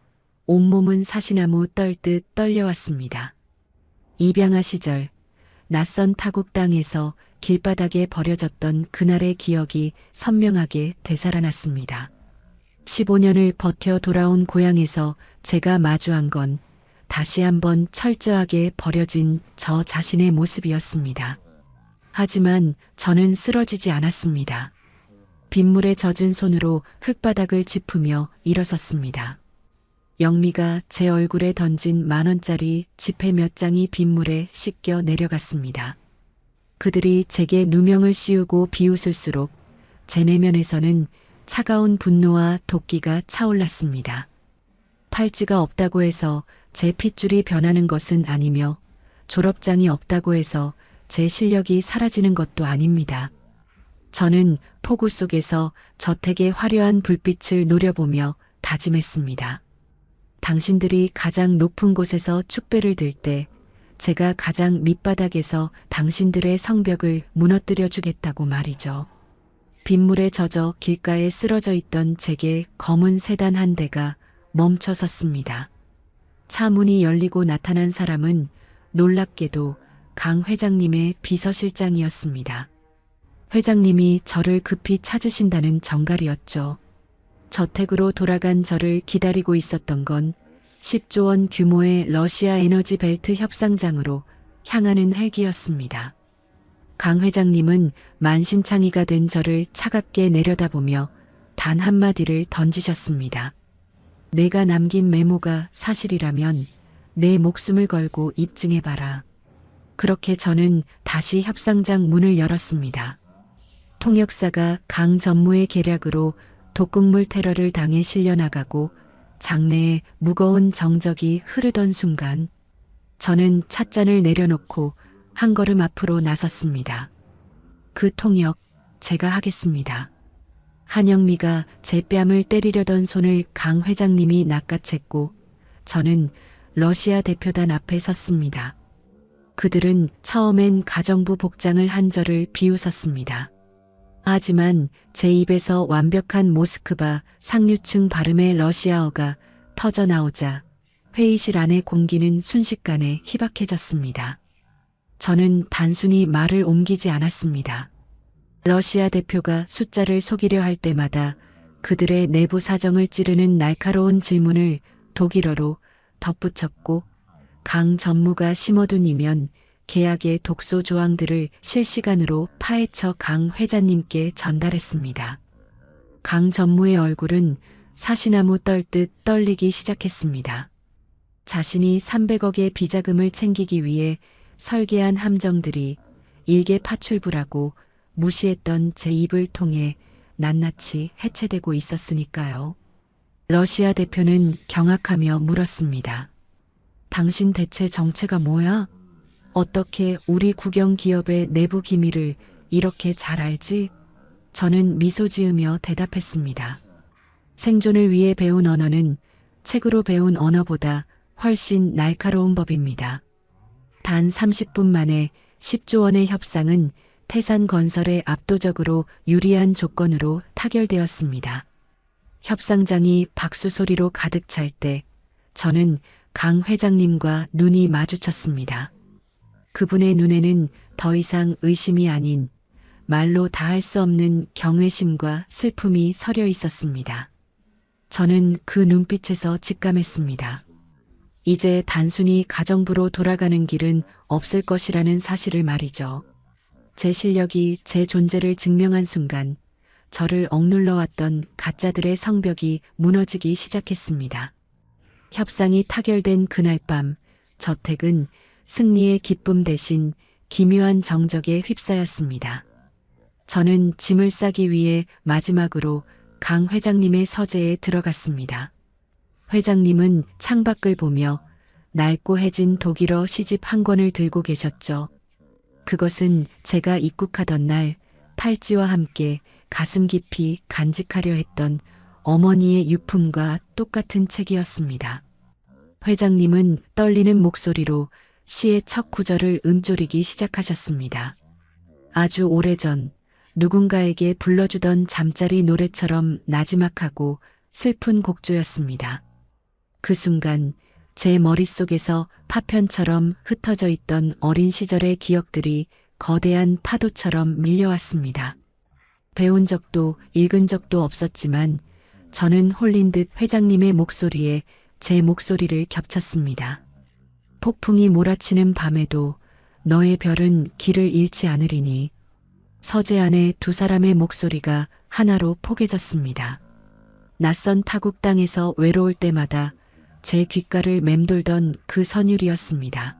온몸은 사시나무 떨듯 떨려왔습니다. 입양아 시절 낯선 타국 땅에서 길바닥에 버려졌던 그날의 기억이 선명하게 되살아났습니다. 15년을 버텨 돌아온 고향에서 제가 마주한 건 다시 한번 철저하게 버려진 저 자신의 모습이었습니다. 하지만 저는 쓰러지지 않았습니다. 빗물에 젖은 손으로 흙바닥을 짚으며 일어섰습니다. 영미가 제 얼굴에 던진 10,000원짜리 지폐 몇 장이 빗물에 씻겨 내려갔습니다. 그들이 제게 누명을 씌우고 비웃을수록 제 내면에서는 차가운 분노와 도끼가 차올랐습니다. 팔찌가 없다고 해서 제 핏줄이 변하는 것은 아니며 졸업장이 없다고 해서 제 실력이 사라지는 것도 아닙니다. 저는 폭우 속에서 저택의 화려한 불빛을 노려보며 다짐했습니다. 당신들이 가장 높은 곳에서 축배를 들 때 제가 가장 밑바닥에서 당신들의 성벽을 무너뜨려 주겠다고 말이죠. 빗물에 젖어 길가에 쓰러져 있던 제게 검은 세단 한 대가 멈춰 섰습니다. 차 문이 열리고 나타난 사람은 놀랍게도 강 회장님의 비서실장이었습니다. 회장님이 저를 급히 찾으신다는 정갈이었죠. 저택으로 돌아간 저를 기다리고 있었던 건 10조 원 규모의 러시아 에너지 벨트 협상장으로 향하는 헬기였습니다. 강 회장님은 만신창이가 된 저를 차갑게 내려다보며 단 한마디를 던지셨습니다. 내가 남긴 메모가 사실이라면 내 목숨을 걸고 입증해봐라. 그렇게 저는 다시 협상장 문을 열었습니다. 통역사가 강 전무의 계략으로 독극물 테러를 당해 실려나가고 장내에 무거운 정적이 흐르던 순간 저는 찻잔을 내려놓고 한 걸음 앞으로 나섰습니다. 그 통역 제가 하겠습니다. 한영미가 제 뺨을 때리려던 손을 강 회장님이 낚아챘고 저는 러시아 대표단 앞에 섰습니다. 그들은 처음엔 가정부 복장을 한 저를 비웃었습니다. 하지만 제 입에서 완벽한 모스크바 상류층 발음의 러시아어가 터져나오자 회의실 안의 공기는 순식간에 희박해졌습니다. 저는 단순히 말을 옮기지 않았습니다. 러시아 대표가 숫자를 속이려 할 때마다 그들의 내부 사정을 찌르는 날카로운 질문을 독일어로 덧붙였고 강 전무가 심어둔이면 계약의 독소 조항들을 실시간으로 파헤쳐 강 회장님께 전달했습니다. 강 전무의 얼굴은 사시나무 떨듯 떨리기 시작했습니다. 자신이 300억의 비자금을 챙기기 위해 설계한 함정들이 일개 파출부라고 무시했던 제 입을 통해 낱낱이 해체되고 있었으니까요. 러시아 대표는 경악하며 물었습니다. 당신 대체 정체가 뭐야? 어떻게 우리 국영 기업의 내부 기밀을 이렇게 잘 알지? 저는 미소 지으며 대답했습니다. 생존을 위해 배운 언어는 책으로 배운 언어보다 훨씬 날카로운 법입니다. 단 30분 만에 10조 원의 협상은 태산 건설에 압도적으로 유리한 조건으로 타결되었습니다. 협상장이 박수 소리로 가득 찰 때 저는 강 회장님과 눈이 마주쳤습니다. 그분의 눈에는 더 이상 의심이 아닌 말로 다 할 수 없는 경외심과 슬픔이 서려 있었습니다. 저는 그 눈빛에서 직감했습니다. 이제 단순히 가정부로 돌아가는 길은 없을 것이라는 사실을 말이죠. 제 실력이 제 존재를 증명한 순간 저를 억눌러 왔던 가짜들의 성벽이 무너지기 시작했습니다. 협상이 타결된 그날 밤 저택은 승리의 기쁨 대신 기묘한 정적에 휩싸였습니다. 저는 짐을 싸기 위해 마지막으로 강 회장님의 서재에 들어갔습니다. 회장님은 창밖을 보며 낡고 해진 독일어 시집 한 권을 들고 계셨죠. 그것은 제가 입국하던 날 팔찌와 함께 가슴 깊이 간직하려 했던 어머니의 유품과 똑같은 책이었습니다. 회장님은 떨리는 목소리로 시의 첫 구절을 음조리기 시작하셨습니다. 아주 오래전 누군가에게 불러주던 잠자리 노래처럼 나지막하고 슬픈 곡조였습니다. 그 순간 제 머릿속에서 파편처럼 흩어져 있던 어린 시절의 기억들이 거대한 파도처럼 밀려왔습니다. 배운 적도 읽은 적도 없었지만 저는 홀린 듯 회장님의 목소리에 제 목소리를 겹쳤습니다. 폭풍이 몰아치는 밤에도 너의 별은 길을 잃지 않으리니. 서재 안에 두 사람의 목소리가 하나로 포개졌습니다. 낯선 타국 땅에서 외로울 때마다 제 귓가를 맴돌던 그 선율이었습니다.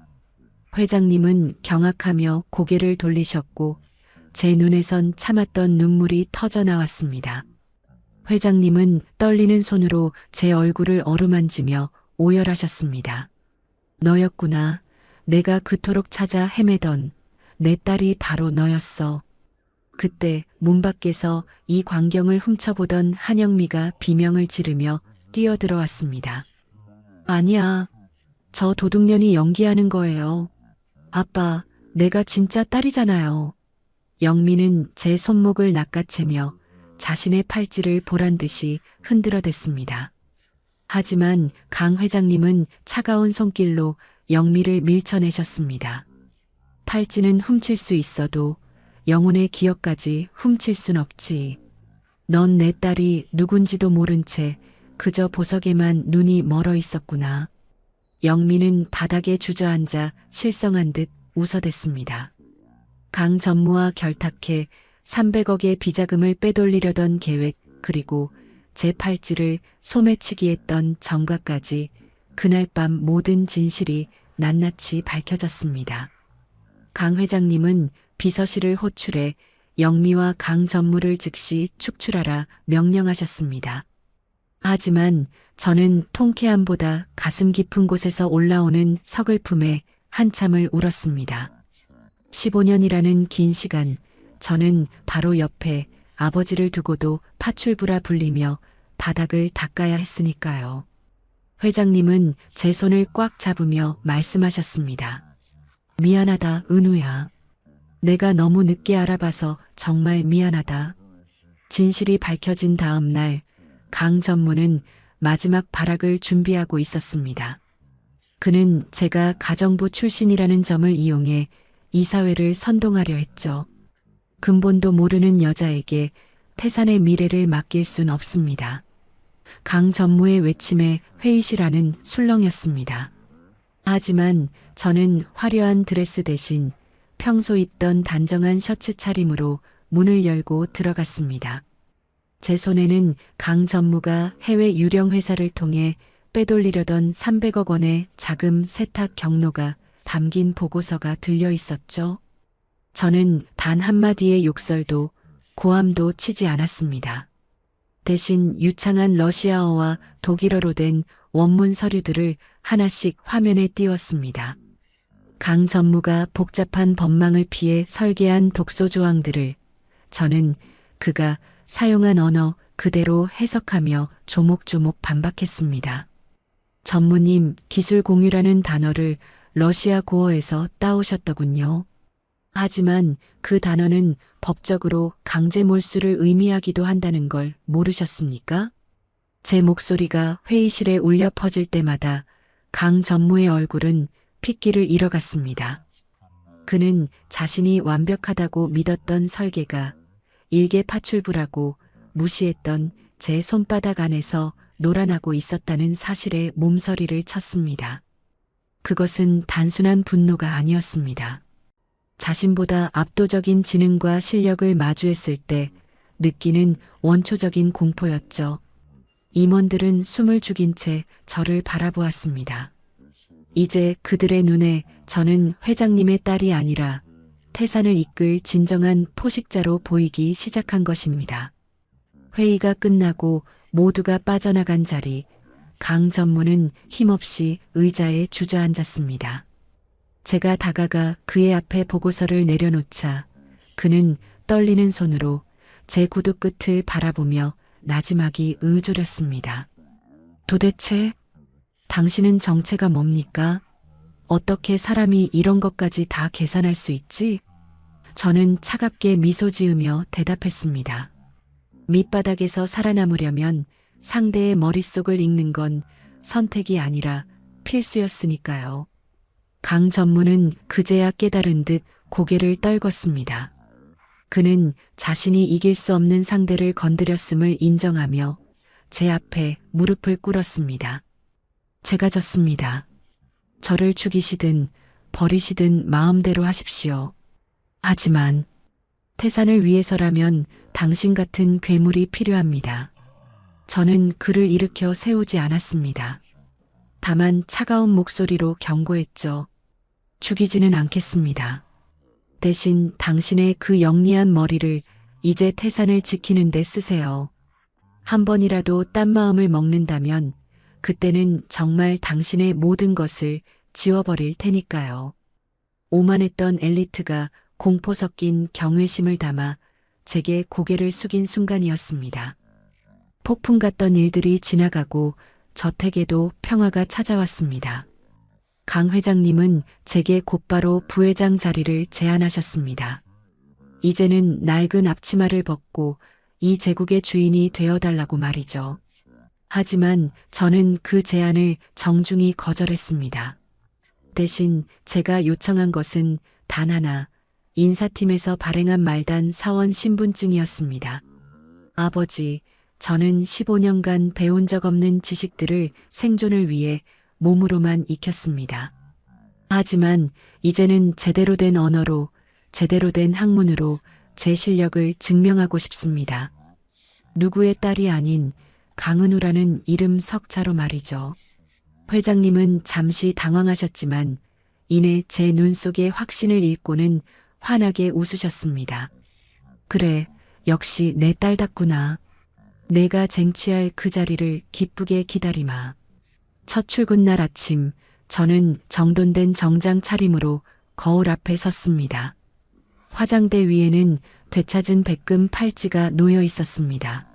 회장님은 경악하며 고개를 돌리셨고 제 눈에선 참았던 눈물이 터져 나왔습니다. 회장님은 떨리는 손으로 제 얼굴을 어루만지며 오열하셨습니다. 너였구나. 내가 그토록 찾아 헤매던 내 딸이 바로 너였어. 그때 문 밖에서 이 광경을 훔쳐보던 한영미가 비명을 지르며 뛰어들어왔습니다. 아니야. 저 도둑년이 연기하는 거예요. 아빠, 내가 진짜 딸이잖아요. 영미는 제 손목을 낚아채며 자신의 팔찌를 보란듯이 흔들어댔습니다. 하지만 강 회장님은 차가운 손길로 영미를 밀쳐내셨습니다. 팔찌는 훔칠 수 있어도 영혼의 기억까지 훔칠 순 없지. 넌 내 딸이 누군지도 모른 채 그저 보석에만 눈이 멀어 있었구나. 영미는 바닥에 주저앉아 실성한 듯 웃어댔습니다. 강 전무와 결탁해 300억의 비자금을 빼돌리려던 계획 그리고 제 팔찌를 소매치기 했던 정과까지 그날 밤 모든 진실이 낱낱이 밝혀졌습니다. 강 회장님은 비서실을 호출해 영미와 강 전무를 즉시 축출하라 명령하셨습니다. 하지만 저는 통쾌함보다 가슴 깊은 곳에서 올라오는 서글픔에 한참을 울었습니다. 15년이라는 긴 시간 저는 바로 옆에 아버지를 두고도 파출부라 불리며 바닥을 닦아야 했으니까요. 회장님은 제 손을 꽉 잡으며 말씀하셨습니다. 미안하다, 은우야. 내가 너무 늦게 알아봐서 정말 미안하다. 진실이 밝혀진 다음 날 강 전무는 마지막 발악을 준비하고 있었습니다. 그는 제가 가정부 출신이라는 점을 이용해 이사회를 선동하려 했죠. 근본도 모르는 여자에게 태산의 미래를 맡길 순 없습니다. 강 전무의 외침에 회의실 안은 술렁였습니다. 하지만 저는 화려한 드레스 대신 평소 입던 단정한 셔츠 차림으로 문을 열고 들어갔습니다. 제 손에는 강 전무가 해외 유령 회사를 통해 빼돌리려던 300억 원의 자금 세탁 경로가 담긴 보고서가 들려 있었죠. 저는 단 한마디의 욕설도 고함도 치지 않았습니다. 대신 유창한 러시아어와 독일어로 된 원문 서류들을 하나씩 화면에 띄웠습니다. 강 전무가 복잡한 법망을 피해 설계한 독소 조항들을 저는 그가 사용한 언어 그대로 해석하며 조목조목 반박했습니다. 전무님, 기술 공유라는 단어를 러시아 고어에서 따오셨더군요. 하지만 그 단어는 법적으로 강제 몰수를 의미하기도 한다는 걸 모르셨습니까? 제 목소리가 회의실에 울려 퍼질 때마다 강 전무의 얼굴은 핏기를 잃어갔습니다. 그는 자신이 완벽하다고 믿었던 설계가 일개파출부라고 무시했던 제 손바닥 안에서 놀아나고 있었다는 사실에 몸서리를 쳤습니다. 그것은 단순한 분노가 아니었습니다. 자신보다 압도적인 지능과 실력을 마주했을 때 느끼는 원초적인 공포였죠. 임원들은 숨을 죽인 채 저를 바라보았습니다. 이제 그들의 눈에 저는 회장님의 딸이 아니라 태산을 이끌 진정한 포식자로 보이기 시작한 것입니다. 회의가 끝나고 모두가 빠져나간 자리, 강 전무는 힘없이 의자에 주저앉았습니다. 제가 다가가 그의 앞에 보고서를 내려놓자 그는 떨리는 손으로 제 구두 끝을 바라보며 나지막이 의조렸습니다. 도대체 당신은 정체가 뭡니까? 어떻게 사람이 이런 것까지 다 계산할 수 있지? 저는 차갑게 미소 지으며 대답했습니다. 밑바닥에서 살아남으려면 상대의 머릿속을 읽는 건 선택이 아니라 필수였으니까요. 강 전무는 그제야 깨달은 듯 고개를 떨궜습니다. 그는 자신이 이길 수 없는 상대를 건드렸음을 인정하며 제 앞에 무릎을 꿇었습니다. 제가 졌습니다. 저를 죽이시든 버리시든 마음대로 하십시오. 하지만 태산을 위해서라면 당신 같은 괴물이 필요합니다. 저는 그를 일으켜 세우지 않았습니다. 다만 차가운 목소리로 경고했죠. 죽이지는 않겠습니다. 대신 당신의 그 영리한 머리를 이제 태산을 지키는 데 쓰세요. 한 번이라도 딴 마음을 먹는다면 그때는 정말 당신의 모든 것을 지워버릴 테니까요. 오만했던 엘리트가 공포 섞인 경외심을 담아 제게 고개를 숙인 순간이었습니다. 폭풍 같던 일들이 지나가고 저택에도 평화가 찾아왔습니다. 강 회장님은 제게 곧바로 부회장 자리를 제안하셨습니다. 이제는 낡은 앞치마를 벗고 이 제국의 주인이 되어달라고 말이죠. 하지만 저는 그 제안을 정중히 거절했습니다. 대신 제가 요청한 것은 단 하나, 인사팀에서 발행한 말단 사원 신분증이었습니다. 아버지, 저는 15년간 배운 적 없는 지식들을 생존을 위해 몸으로만 익혔습니다. 하지만 이제는 제대로 된 언어로, 제대로 된 학문으로 제 실력을 증명하고 싶습니다. 누구의 딸이 아닌 강은우라는 이름 석자로 말이죠. 회장님은 잠시 당황하셨지만 이내 제 눈 속의 확신을 읽고는 환하게 웃으셨습니다. 그래, 역시 내 딸답구나. 내가 쟁취할 그 자리를 기쁘게 기다리마. 첫 출근 날 아침, 저는 정돈된 정장 차림으로 거울 앞에 섰습니다. 화장대 위에는 되찾은 백금 팔찌가 놓여 있었습니다.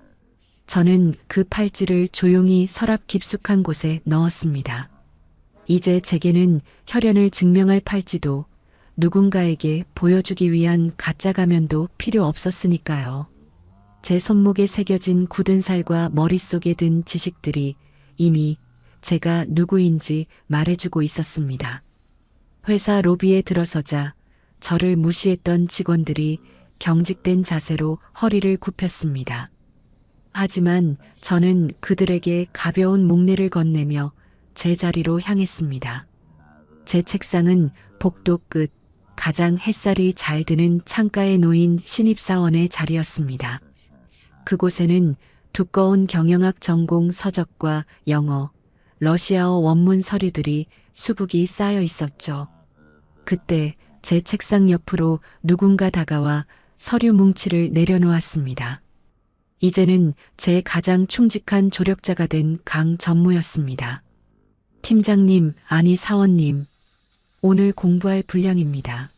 저는 그 팔찌를 조용히 서랍 깊숙한 곳에 넣었습니다. 이제 제게는 혈연을 증명할 팔찌도 누군가에게 보여주기 위한 가짜 가면도 필요 없었으니까요. 제 손목에 새겨진 굳은 살과 머릿속에 든 지식들이 이미 제가 누구인지 말해주고 있었습니다. 회사 로비에 들어서자 저를 무시했던 직원들이 경직된 자세로 허리를 굽혔습니다. 하지만 저는 그들에게 가벼운 목례를 건네며 제 자리로 향했습니다. 제 책상은 복도 끝 가장 햇살이 잘 드는 창가에 놓인 신입사원의 자리였습니다. 그곳에는 두꺼운 경영학 전공 서적과 영어, 러시아어 원문 서류들이 수북이 쌓여 있었죠. 그때 제 책상 옆으로 누군가 다가와 서류 뭉치를 내려놓았습니다. 이제는 제 가장 충직한 조력자가 된 강 전무였습니다. 팀장님, 아니 사원님, 오늘 공부할 분량입니다.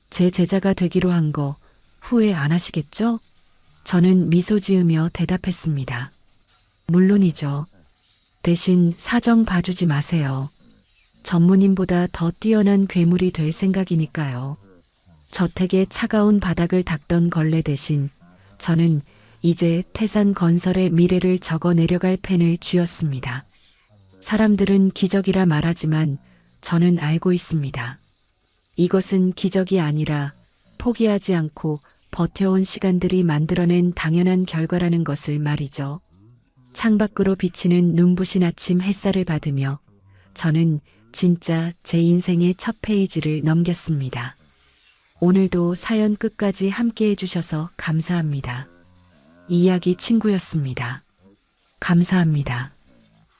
제 제자가 되기로 한 거 후회 안 하시겠죠? 저는 미소 지으며 대답했습니다. 물론이죠. 대신 사정 봐주지 마세요. 전무님보다 더 뛰어난 괴물이 될 생각이니까요. 저택의 차가운 바닥을 닦던 걸레 대신 저는 이제 태산 건설의 미래를 적어 내려갈 펜을 쥐었습니다. 사람들은 기적이라 말하지만 저는 알고 있습니다. 이것은 기적이 아니라 포기하지 않고 버텨온 시간들이 만들어낸 당연한 결과라는 것을 말이죠. 창밖으로 비치는 눈부신 아침 햇살을 받으며 저는 진짜 제 인생의 첫 페이지를 넘겼습니다. 오늘도 사연 끝까지 함께 해주셔서 감사합니다. 이야기 친구였습니다. 감사합니다.